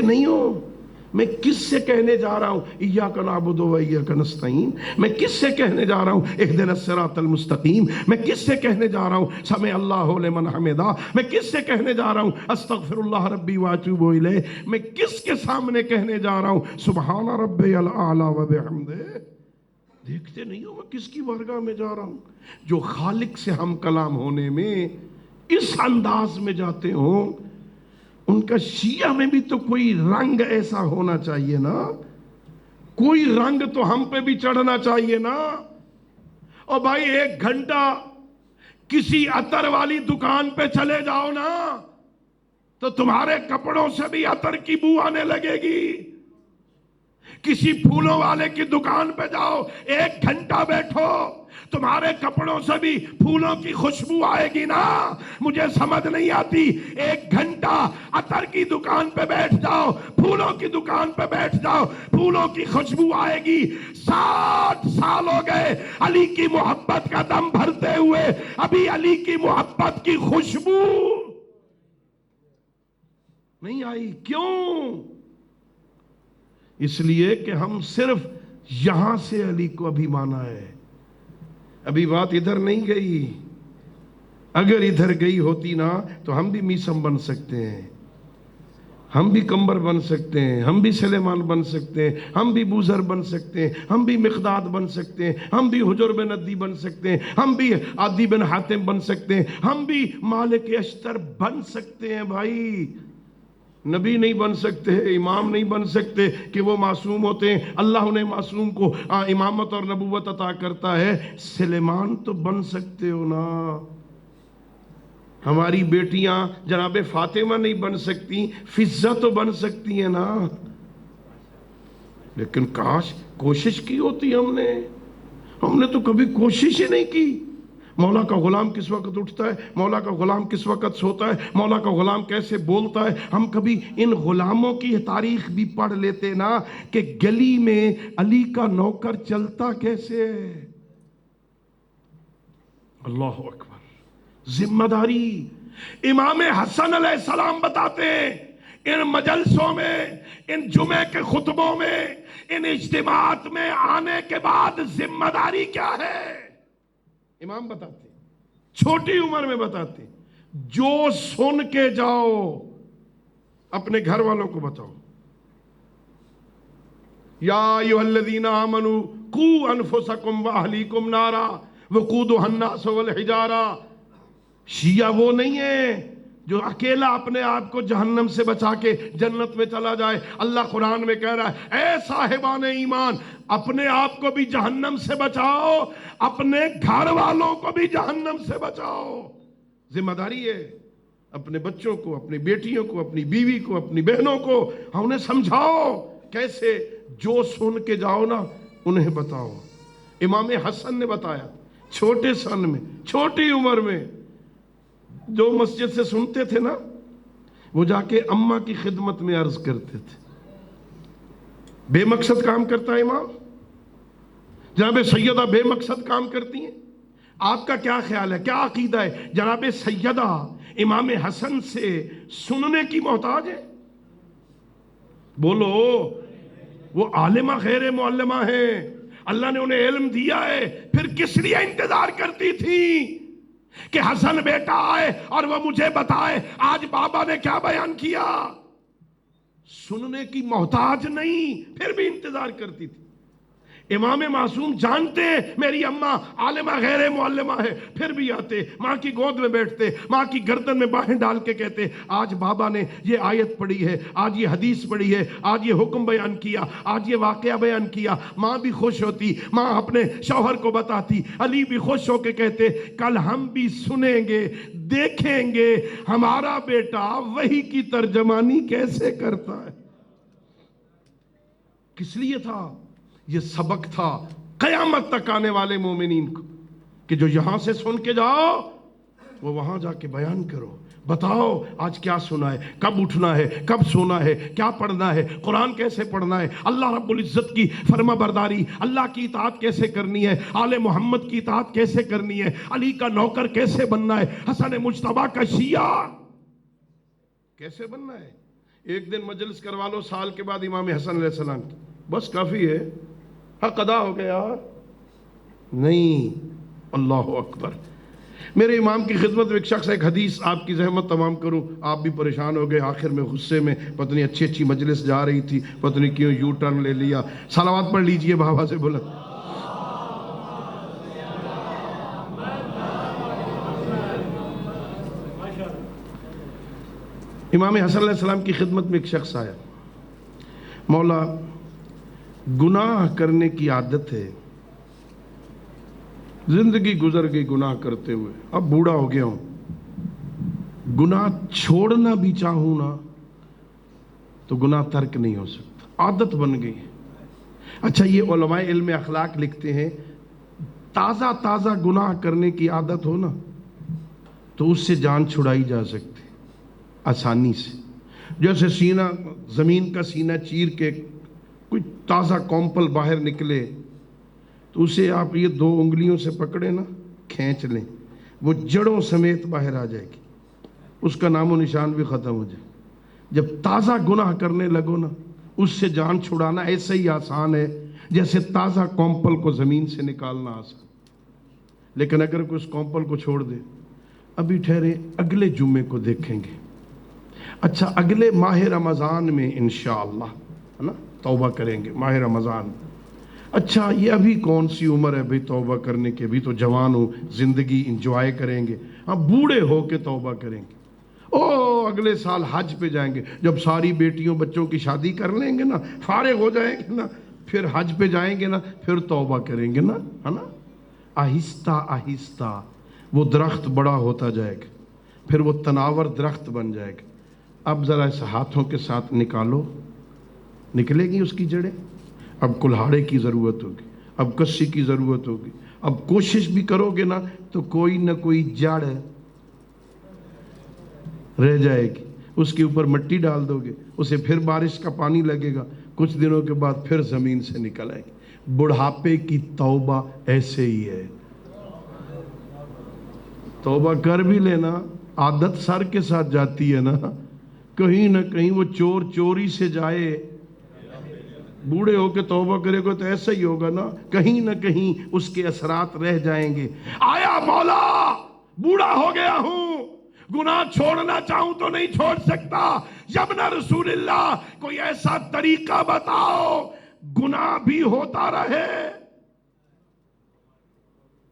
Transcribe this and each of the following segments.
نہیں ہوں. میں کس سے کہنے جا رہا ہوں ایاک نعبد و ایاک نستعین؟ میں کس سے کہنے جا رہا ہوں اہدنا الصراط المستقیم؟ میں کس سے کہنے جا رہا ہوں سمع اللہ لمن حمدہ؟ میں کس سے کہنے جا رہا ہوں استغفر اللہ ربی واتوب الیہ؟ میں کس کے سامنے کہنے جا رہا ہوں سبحان ربی الاعلی وبحمدہ؟ دیکھتے نہیں ہو میں کس کی بارگاہ میں جا رہا ہوں؟ جو خالق سے ہم کلام ہونے میں اس انداز میں جاتے ہوں، ان کا شیعہ میں بھی تو کوئی رنگ ایسا ہونا چاہیے نا، کوئی رنگ تو ہم پہ بھی چڑھنا چاہیے نا. اور بھائی 1 گھنٹہ کسی عطر والی دکان پہ چلے جاؤ نا تو تمہارے کپڑوں سے بھی عطر کی بو آنے لگے گی. کسی پھولوں والے کی دکان پہ جاؤ 1 گھنٹہ بیٹھو تمہارے کپڑوں سے بھی پھولوں کی خوشبو آئے گی نا. مجھے سمجھ نہیں آتی 1 گھنٹہ عطر کی دکان پہ بیٹھ جاؤ، پھولوں کی دکان پہ بیٹھ جاؤ، پھولوں کی خوشبو آئے گی. 60 سال ہو گئے علی کی محبت کا دم بھرتے ہوئے، ابھی علی کی محبت کی خوشبو نہیں آئی. کیوں؟ اس لیے کہ ہم صرف یہاں سے علی کو ابھی مانا ہے، ابھی بات ادھر نہیں گئی. اگر ادھر گئی ہوتی نا تو ہم بھی میسم بن سکتے ہیں، ہم بھی کمبر بن سکتے ہیں، ہم بھی سلیمان بن سکتے ہیں، ہم بھی بوزر بن سکتے ہیں، ہم بھی مقداد بن سکتے ہیں، ہم بھی حجر بن عدی بن سکتے ہیں، ہم بھی عدی بن حاتم بن سکتے ہیں، ہم بھی مالک اشتر بن سکتے ہیں. بھائی نبی نہیں بن سکتے، امام نہیں بن سکتے کہ وہ معصوم ہوتے ہیں، اللہ انہیں معصوم کو امامت اور نبوت عطا کرتا ہے. سلیمان تو بن سکتے ہو نا. ہماری بیٹیاں جناب فاطمہ نہیں بن سکتی، فضہ تو بن سکتی ہیں نا. لیکن کاش کوشش کی ہوتی ہم نے تو کبھی کوشش ہی نہیں کی. مولا کا غلام کس وقت اٹھتا ہے، مولا کا غلام کس وقت سوتا ہے، مولا کا غلام کیسے بولتا ہے، ہم کبھی ان غلاموں کی تاریخ بھی پڑھ لیتے نا کہ گلی میں علی کا نوکر چلتا کیسے ہے. اللہ اکبر. ذمہ داری امام حسن علیہ السلام بتاتے ہیں ان مجلسوں میں، ان جمعے کے خطبوں میں، ان اجتماعات میں آنے کے بعد ذمہ داری کیا ہے. امام بتاتے چھوٹی عمر میں بتاتے جو سن کے جاؤ اپنے گھر والوں کو بتاؤ. یا ایھا الذین آمنوا قوا انفسکم واہلیکم نارا وقودھا الناس والحجارہ. شیعہ وہ نہیں ہے جو اکیلا اپنے آپ کو جہنم سے بچا کے جنت میں چلا جائے. اللہ قرآن میں کہہ رہا ہے اے صاحبان ایمان اپنے آپ کو بھی جہنم سے بچاؤ، اپنے گھر والوں کو بھی جہنم سے بچاؤ. ذمہ داری ہے. اپنے بچوں کو، اپنی بیٹیوں کو، اپنی بیوی کو، اپنی بہنوں کو انہیں سمجھاؤ. کیسے؟ جو سن کے جاؤ نا انہیں بتاؤ. امام حسن نے بتایا چھوٹے سن میں، چھوٹی عمر میں جو مسجد سے سنتے تھے نا وہ جا کے اماں کی خدمت میں عرض کرتے تھے. بے مقصد کام کرتا ہے امام. جناب سیدہ بے مقصد کام کرتی ہیں. آپ کا کیا خیال ہے، کیا عقیدہ ہے؟ جناب سیدہ امام حسن سے سننے کی محتاج ہے؟ بولو. وہ عالمہ غیر معلمہ ہیں، اللہ نے انہیں علم دیا ہے، پھر کس لیے انتظار کرتی تھی کہ حسن بیٹا آئے اور وہ مجھے بتائے آج بابا نے کیا بیان کیا. سننے کی محتاج نہیں، پھر بھی انتظار کرتی تھی. امام معصوم جانتے ہیں میری اماں عالمہ غیر معلمہ ہے، پھر بھی آتے ماں کی گود میں بیٹھتے، ماں کی گردن میں باہیں ڈال کے کہتے آج بابا نے یہ آیت پڑھی ہے، آج یہ حدیث پڑھی ہے، آج یہ حکم بیان کیا، آج یہ واقعہ بیان کیا. ماں بھی خوش ہوتی، ماں اپنے شوہر کو بتاتی، علی بھی خوش ہو کے کہتے کل ہم بھی سنیں گے، دیکھیں گے ہمارا بیٹا وحی کی ترجمانی کیسے کرتا ہے. کس لیے تھا؟ یہ سبق تھا قیامت تک آنے والے مومنین کو کہ جو یہاں سے سن کے جاؤ وہ وہاں جا کے بیان کرو. بتاؤ آج کیا سنا ہے، کب اٹھنا ہے، کب سونا ہے، کیا پڑھنا ہے، قرآن کیسے پڑھنا ہے، اللہ رب العزت کی فرما برداری، اللہ کی اطاعت کیسے کرنی ہے، آل محمد کی اطاعت کیسے کرنی ہے، علی کا نوکر کیسے بننا ہے، حسن مجتبیٰ کا شیعہ کیسے بننا ہے. ایک دن مجلس کروا لو سال کے بعد امام حسن علیہ السلام کی، بس کافی ہے، حق ادا ہو گیا. نہیں، اللہ اکبر. میرے امام کی خدمت میں ایک شخص، ایک حدیث آپ کی زحمت تمام کروں، آپ بھی پریشان ہو گئے آخر میں غصے میں، پتہ نہیں اچھی مجلس جا رہی تھی، پتہ نہیں کیوں یو ٹرن لے لیا. صلوات پڑھ لیجئے بابا سے بلند. امام حسن علیہ السلام کی خدمت میں ایک شخص آیا، مولا گناہ کرنے کی عادت ہے، زندگی گزر گئی گناہ کرتے ہوئے، اب بوڑھا ہو گیا ہوں، گناہ چھوڑنا بھی چاہوں نا تو گناہ ترک نہیں ہو سکتا، عادت بن گئی. اچھا، یہ علماء علم اخلاق لکھتے ہیں تازہ تازہ گناہ کرنے کی عادت ہو نا تو اس سے جان چھڑائی جا سکتی آسانی سے. جیسے سینہ، زمین کا سینہ چیر کے کوئی تازہ کومپل باہر نکلے تو اسے آپ یہ 2 انگلیوں سے پکڑے نا، کھینچ لیں، وہ جڑوں سمیت باہر آ جائے گی، اس کا نام و نشان بھی ختم ہو جائے. جب تازہ گناہ کرنے لگو نا اس سے جان چھڑانا ایسے ہی آسان ہے جیسے تازہ کومپل کو زمین سے نکالنا آسان. لیکن اگر کوئی اس کومپل کو چھوڑ دے، ابھی ٹھہرے اگلے جمعے کو دیکھیں گے، اچھا اگلے ماہ رمضان میں انشاءاللہ ہے نا توبہ کریں گے، ماہ رمضان. اچھا یہ ابھی کون سی عمر ہے بھئی توبہ کرنے کے، ابھی تو جوان ہو، زندگی انجوائے کریں گے. ہاں بوڑھے ہو کے توبہ کریں گے. اگلے سال حج پہ جائیں گے، جب ساری بیٹیوں بچوں کی شادی کر لیں گے نا، فارغ ہو جائیں گے نا، پھر حج پہ جائیں گے نا، پھر توبہ کریں گے نا، ہے نا. آہستہ آہستہ وہ درخت بڑا ہوتا جائے گا، پھر وہ تناور درخت بن جائے گا. اب ذرا اس ہاتھوں کے ساتھ نکالو، نکلے گی اس کی جڑیں. اب کلہاڑے کی ضرورت ہوگی، اب کسی کی ضرورت ہوگی. اب کوشش بھی کرو گے نا تو کوئی نہ کوئی جڑ رہ جائے گی، اس کے اوپر مٹی ڈال دو گے، اسے پھر بارش کا پانی لگے گا، کچھ دنوں کے بعد پھر زمین سے نکل آئے گی. بڑھاپے کی توبہ ایسے ہی ہے. توبہ کر بھی لینا، عادت سر کے ساتھ جاتی ہے نا، کہیں نہ کہیں وہ چور چوری سے جائے، بوڑھے ہو کے توبہ کرے گا تو ایسا ہی ہوگا نا، کہیں نہ کہیں اس کے اثرات رہ جائیں گے. آیا مولا بوڑھا ہو گیا ہوں، گناہ چھوڑنا چاہوں تو نہیں چھوڑ سکتا، یبن رسول اللہ کوئی ایسا طریقہ بتاؤ گناہ بھی ہوتا رہے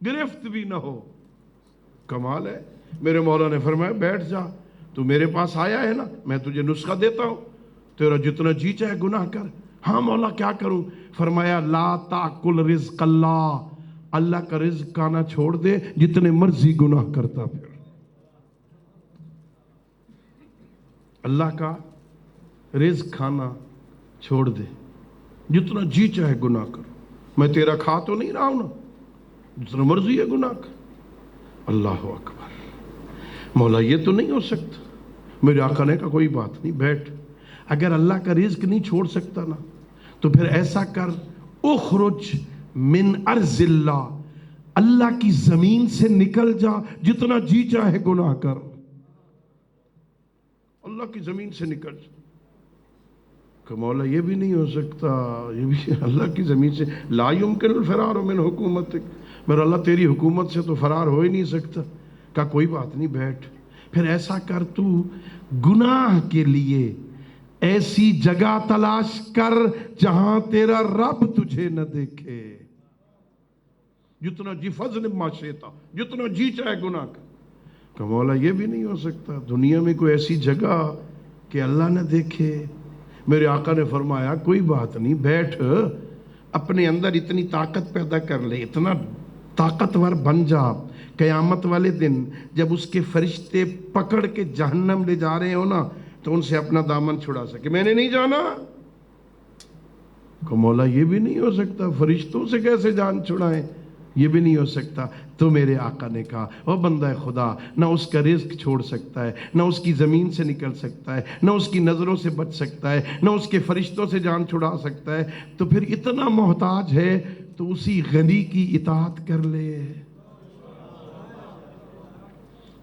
گرفت بھی نہ ہو. کمال ہے. میرے مولا نے فرمایا بیٹھ جا، تو میرے پاس آیا ہے نا، میں تجھے نسخہ دیتا ہوں، تیرا جتنا جی چاہے گناہ کر. ہاں مولا کیا کروں؟ فرمایا لا تاکل رزق اللہ، اللہ کا رزق کھانا چھوڑ دے، جتنے مرضی گناہ کرتا پھر. اللہ کا رزق کھانا چھوڑ دے، جتنا جی چاہے گناہ کر، میں تیرا کھا تو نہیں رہا ہوں نا، جتنا مرضی ہے گناہ کر. اللہ اکبر. مولا یہ تو نہیں ہو سکتا. میرے آقا نے کہا کوئی بات نہیں، بیٹھ. اگر اللہ کا رزق نہیں چھوڑ سکتا نا تو پھر ایسا کر، اخرج من ارض اللہ، اللہ کی زمین سے نکل جا، جتنا جی چاہے گناہ کر، اللہ کی زمین سے نکل جا. کہ مولا یہ بھی نہیں ہو سکتا، یہ بھی اللہ کی زمین سے لا یمکن الفرار من حکومتک، میرا اللہ تیری حکومت سے تو فرار ہو ہی نہیں سکتا. کہا کوئی بات نہیں بیٹھ. پھر ایسا کر، تو گناہ کے لیے ایسی جگہ تلاش کر جہاں تیرا رب تجھے نہ دیکھے، جتنا جی فضل ما شئتا، جتنا جی چاہے گناہ کر. کہ مولا یہ بھی نہیں ہو سکتا، دنیا میں کوئی ایسی جگہ کہ اللہ نہ دیکھے. میرے آقا نے فرمایا کوئی بات نہیں بیٹھ، اپنے اندر اتنی طاقت پیدا کر لے، اتنا طاقتور بن جا، قیامت والے دن جب اس کے فرشتے پکڑ کے جہنم لے جا رہے ہو نا تو ان سے اپنا دامن چھڑا سکے. میں نے نہیں جانا. کہ مولا یہ بھی نہیں ہو سکتا، فرشتوں سے کیسے جان چھڑائیں؟ یہ بھی نہیں ہو سکتا. تو میرے آقا نے کہا او بندہ خدا، نہ اس کا رزق چھوڑ سکتا ہے، نہ اس کی زمین سے نکل سکتا ہے، نہ اس کی نظروں سے بچ سکتا ہے، نہ اس کے فرشتوں سے جان چھڑا سکتا ہے، تو پھر اتنا محتاج ہے تو اسی غنی کی اطاعت کر لے،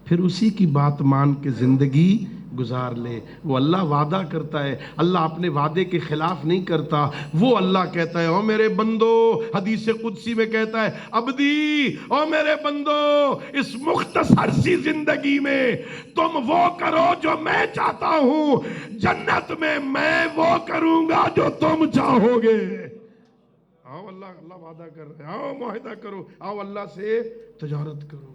پھر اسی کی بات مان کے زندگی گزار لے. وہ اللہ وعدہ کرتا ہے, اللہ اپنے وعدے کے خلاف نہیں کرتا. وہ اللہ کہتا ہے او میرے بندو, حدیث قدسی میں کہتا ہے عبدی, او میرے بندو, اس مختصر سی زندگی میں تم وہ کرو جو میں چاہتا ہوں, جنت میں وہ کروں گا جو تم چاہو گے. آؤ اللہ وعدہ کر رہے ہیں, آؤ معاہدہ کرو, آؤ اللہ سے تجارت کرو.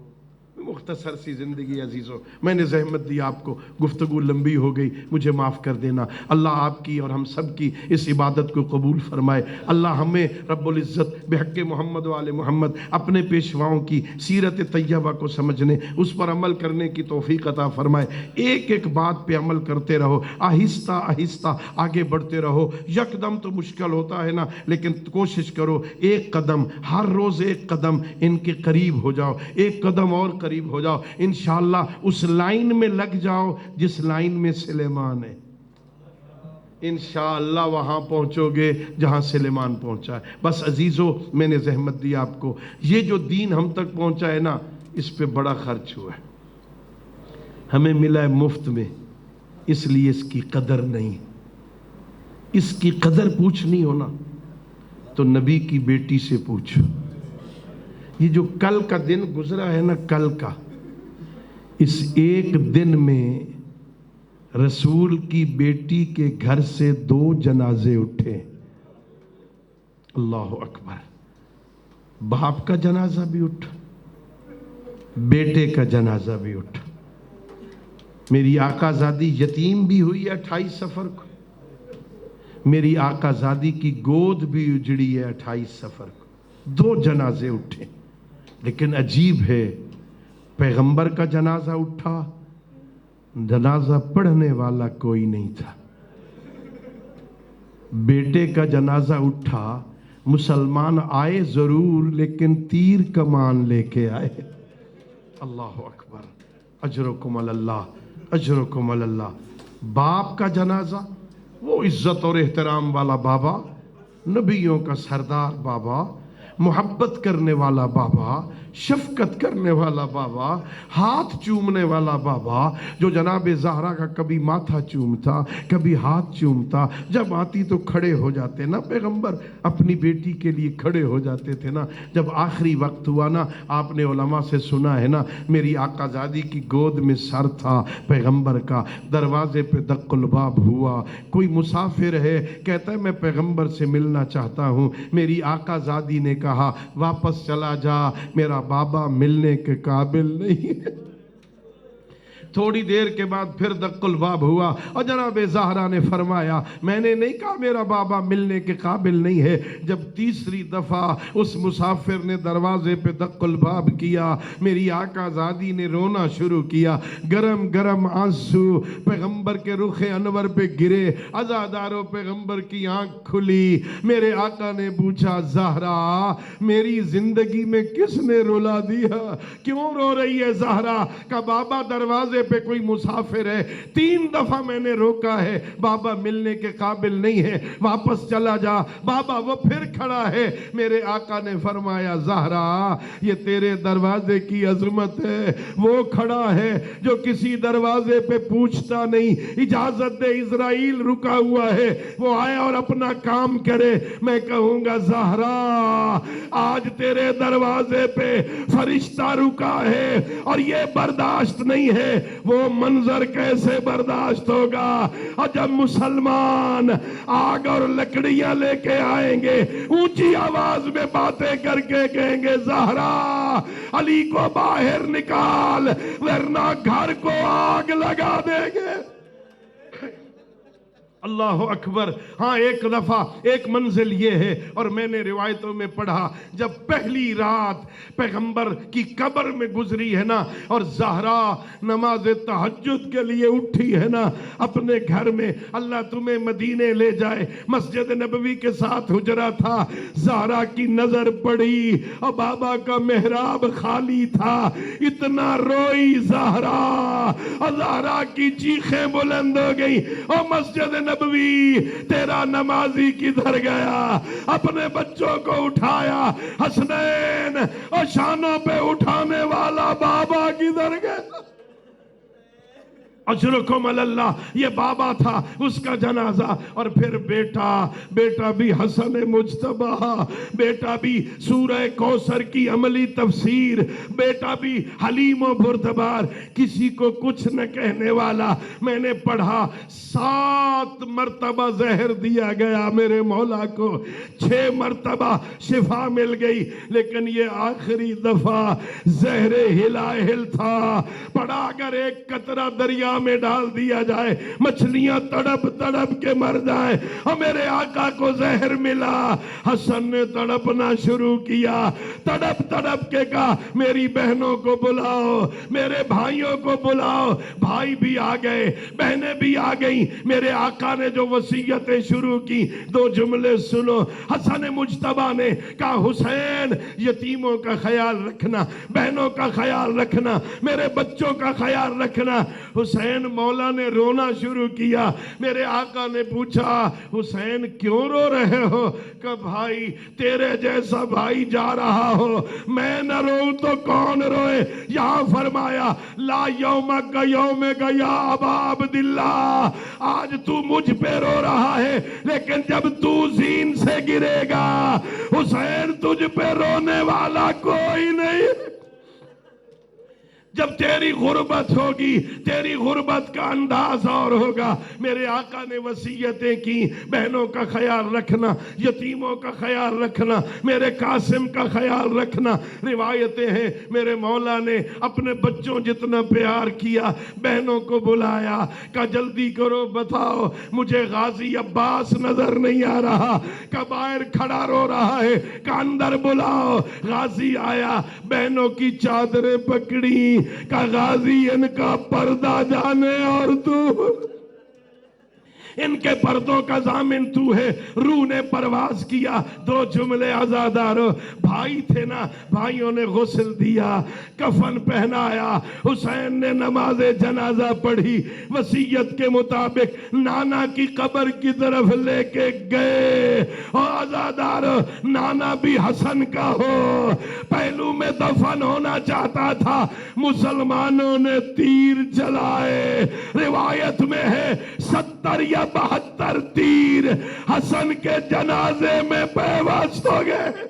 مختصر سی زندگی عزیزو, میں نے زحمت دی آپ کو, گفتگو لمبی ہو گئی, مجھے معاف کر دینا. اللہ آپ کی اور ہم سب کی اس عبادت کو قبول فرمائے. اللہ ہمیں رب العزت بحق محمد و آل محمد اپنے پیشواؤں کی سیرت طیبہ کو سمجھنے, اس پر عمل کرنے کی توفیق عطا فرمائے. ایک ایک بات پہ عمل کرتے رہو, آہستہ آہستہ آگے بڑھتے رہو. یکدم تو مشکل ہوتا ہے نا, لیکن کوشش کرو ایک قدم, ہر روز ایک قدم ان کے قریب ہو جاؤ, ایک قدم اور قریب ہو جاؤ. انشاءاللہ اس لائن میں لگ جاؤ جس لائن میں سلیمان ہے. انشاءاللہ وہاں پہنچو گے جہاں سلیمان پہنچا ہے. بس عزیزو, میں نے زحمت دی آپ کو. یہ جو دین ہم تک پہنچا ہے نا, اس پہ بڑا خرچ ہوا ہے, ہمیں ملا ہے مفت میں, اس لیے اس کی قدر نہیں. اس کی قدر پوچھنی ہو نا تو نبی کی بیٹی سے پوچھو. یہ جو کل کا دن گزرا ہے نا, کل کا, اس ایک دن میں رسول کی بیٹی کے گھر سے 2 جنازے اٹھے. اللہ اکبر. باپ کا جنازہ بھی اٹھا, بیٹے کا جنازہ بھی اٹھا. میری آقا زادی یتیم بھی ہوئی ہے 28 صفر کو, میری آقا زادی کی گود بھی اجڑی ہے 28 صفر کو. 2 جنازے اٹھے. لیکن عجیب ہے, پیغمبر کا جنازہ اٹھا, جنازہ پڑھنے والا کوئی نہیں تھا. بیٹے کا جنازہ اٹھا, مسلمان آئے ضرور لیکن تیر کمان لے کے آئے. اللہ اکبر. اجرکم اللہ, اجرکم اللہ. باپ کا جنازہ, وہ عزت اور احترام والا بابا, نبیوں کا سردار بابا, محبت کرنے والا بابا, شفقت کرنے والا بابا, ہاتھ چومنے والا بابا, جو جناب زہرا کا کبھی ماتھا چومتا, کبھی ہاتھ چومتا. جب آتی تو کھڑے ہو جاتے نا پیغمبر, اپنی بیٹی کے لیے کھڑے ہو جاتے تھے نا. جب آخری وقت ہوا نا, آپ نے علماء سے سنا ہے نا, میری آقا زادی کی گود میں سر تھا پیغمبر کا. دروازے پہ دق الباب ہوا, کوئی مسافر ہے, کہتا ہے میں پیغمبر سے ملنا چاہتا ہوں. میری آقا زادی نے کہا واپس چلا جا, میرا بابا ملنے کے قابل نہیں ہے. تھوڑی دیر کے بعد پھر دق الباب ہوا, اور جناب زہرا نے فرمایا میں نے نہیں کہا میرا بابا ملنے کے قابل نہیں ہے. جب تیسری دفعہ اس مسافر نے دروازے پہ دق الباب کیا, میری آقا زادی نے رونا شروع کیا. گرم گرم آنسو پیغمبر کے رخ انور پہ گرے. عزادارو پیغمبر کی آنکھ کھلی. میرے آقا نے پوچھا زہرا میری زندگی میں کس نے رلا دیا, کیوں رو رہی ہے زہرا؟ کا بابا دروازے پہ کوئی مسافر ہے, 3 دفعہ میں نے روکا ہے, بابا ملنے کے قابل نہیں ہے, واپس چلا جا. بابا وہ پھر کھڑا ہے. میرے آقا نے فرمایا زہرا یہ تیرے دروازے کی عظمت ہے, وہ کھڑا ہے جو کسی دروازے پہ پوچھتا نہیں, اجازت دے اسرائیل رکا ہوا ہے, وہ آئے اور اپنا کام کرے. میں کہوں گا زہرا آج تیرے دروازے پہ فرشتہ رکا ہے اور یہ برداشت نہیں ہے, وہ منظر کیسے برداشت ہوگا؟ اور جب مسلمان آگ اور لکڑیاں لے کے آئیں گے, اونچی آواز میں باتیں کر کے کہیں گے زہرا علی کو باہر نکال ورنہ گھر کو آگ لگا دیں گے. اللہ اکبر. ہاں ایک دفعہ ایک منزل یہ ہے, اور میں نے روایتوں میں پڑھا جب پہلی رات پیغمبر کی قبر میں گزری ہے نا, اور زہرا نماز تہجد کے لیے اٹھی ہے نا اپنے گھر میں, اللہ تمہیں مدینے لے جائے, مسجد نبوی کے ساتھ حجرہ تھا. زہرا کی نظر پڑی اور بابا کا محراب خالی تھا. اتنا روئی زہرا, اور زہرا کی چیخیں بلند ہو گئی, اور مسجد نبوی تیرا نمازی کدھر گیا؟ اپنے بچوں کو اٹھایا, حسنین اور شانوں پہ اٹھانے والا بابا کدھر گیا؟ اجرکم اللہ، یہ بابا تھا، اس کا جنازہ، اور پھر بیٹا بھی حسن مجتبیٰ، بیٹا بھی سورہ کوثر کی عملی تفسیر، بیٹا بھی حلیم و بردبار، کسی کو کچھ نہ کہنے والا. میں نے پڑھا 7 مرتبہ زہر دیا گیا میرے مولا کو، 6 مرتبہ شفا مل گئی، لیکن یہ آخری دفعہ زہر ہلاہل تھا. پڑا اگر ایک قطرہ دریا میں ڈال دیا جائے مچھلیاں تڑپ تڑپ کے مر جائیں، اور میرے آقا کو زہر ملا. حسن نے تڑپنا شروع کیا، تڑپ تڑپ کے کہا میری بہنوں کو بلاؤ، میرے بھائیوں کو بلاؤ. بھائی بھی آ گئے، بہنیں بھی آ گئیں. میرے آقا نے جو وصیتیں شروع کی 2 جملے سنو. حسن مجتبیٰ نے کہا حسین یتیموں کا خیال رکھنا، بہنوں کا خیال رکھنا، میرے بچوں کا خیال رکھنا. حسین مولا نے رونا شروع کیا. میرے آقا نے پوچھا حسین کیوں رو رہے ہو؟ کہ بھائی تیرے جیسا بھائی جا رہا ہو، میں نہ روؤں تو کون روئے؟ یہاں فرمایا لا یومک یومک یا ابا عبداللہ، آج تو مجھ پہ رو رہا ہے، لیکن جب تو زین سے گرے گا حسین تجھ پہ رونے والا کوئی نہیں. جب تیری غربت ہوگی تیری غربت کا انداز اور ہوگا. میرے آقا نے وصیتیں کی، بہنوں کا خیال رکھنا، یتیموں کا خیال رکھنا، میرے قاسم کا خیال رکھنا. روایتیں ہیں میرے مولا نے اپنے بچوں جتنا پیار کیا، بہنوں کو بلایا، کہا جلدی کرو بتاؤ مجھے غازی عباس نظر نہیں آ رہا، کہ باہر کھڑا رو رہا ہے، کہ اندر بلاؤ. غازی آیا، بہنوں کی چادریں پکڑی، کہ غازی ان کا پردہ جانے اور تو ان کے پردوں کا ضامن تو ہے. روح نے پرواز کیا. 2 جملے عزادارو، بھائی تھے نا، بھائیوں نے غسل دیا، کفن پہنایا. حسین نے نماز جنازہ پڑھی، وصیت کے مطابق نانا کی قبر کی طرف لے کے گئے. اور عزادارو نانا بھی حسن کا ہو، پہلو میں دفن ہونا چاہتا تھا، مسلمانوں نے تیر چلائے. روایت میں ہے 70 یا 72 تیر حسن کے جنازے میں پیوست ہو گئے.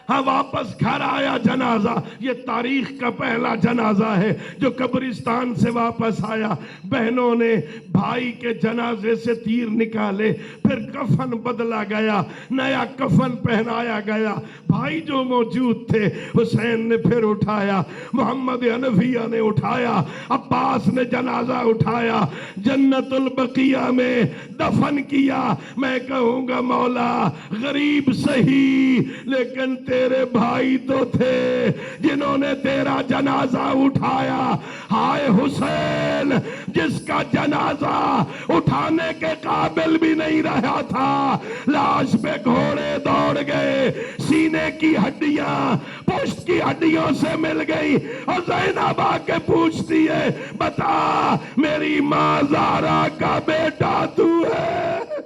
ہاں واپس گھر آیا جنازہ. یہ تاریخ کا پہلا جنازہ ہے جو قبرستان سے واپس آیا. بہنوں نے بھائی کے جنازے سے تیر نکالے، پھر کفن بدلا گیا، نیا کفن پہنایا گیا. بھائی جو موجود تھے حسین نے پھر اٹھایا، محمد حنفیہ نے اٹھایا، عباس نے جنازہ اٹھایا، جنت البقیہ میں دفن کیا. میں کہوں گا مولا غریب سہی لیکن تیرے بھائی تو تھے جنہوں نے تیرا جنازہ اٹھایا. ہائے حسین جس کا جنازہ اٹھانے کے قابل بھی نہیں رہا تھا، لاش پہ گھوڑے دوڑ گئے، سینے کی ہڈیاں پشت کی ہڈیوں سے مل گئی، اور زینب آ کے پوچھتی ہے بتا میری ماں زہرا کا بیٹا تو ہے؟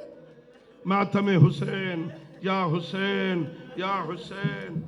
ماتم حسین یا حسین یا حسین.